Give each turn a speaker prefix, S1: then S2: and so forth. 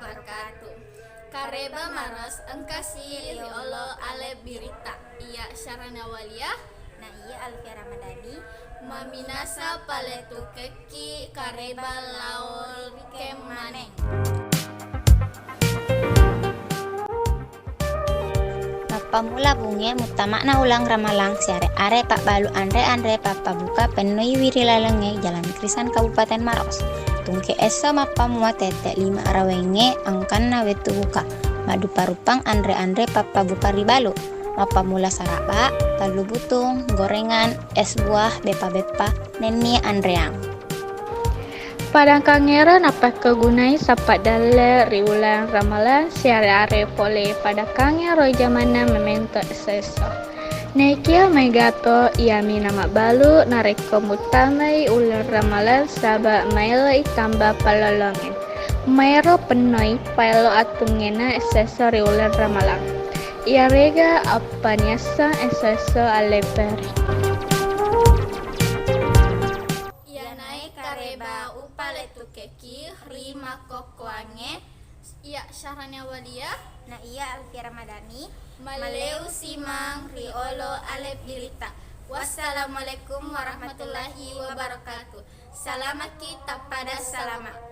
S1: wabarakatuh. Kareba maros engkasi riolo ale birita. Iya Syarana Walia.
S2: Nah iya Alfia Ramadhani.
S1: Maminasa paletu keki kareba laol kemaneng.
S2: Pamula bunge mutamakna ulang ramalang siare are pak balu andre papa buka penoi wiri lalenge Jalan Krisan Kabupaten Maros. Tungke esa mappa mua tete 5 arawenge angkanna wetu buka. Madu parupang andre papa buka ribalu. Mappa mula saraba, palu butung, gorengan, es buah, bepa neni andreang.
S3: Padang kangeran apa kegunai sapat dale riulang ramalan siare are pole pada kangero jamana memento seso. Nekia megato iami nama balu nareko mutamai ular ramalan saba mailai tambah palolongen. Mairo penoi pailo atungena seso riulang ramalan. Ia rega apa nyasa seso aleperi.
S1: Kareba upaletu keki rima kokoange. Iya Syarana Walia.
S2: Nah iya Alfia Ramadhani.
S1: Maleu simang riolo ale birita. Wassalamualaikum warahmatullahi wabarakatuh. Salamat kita pada salamat.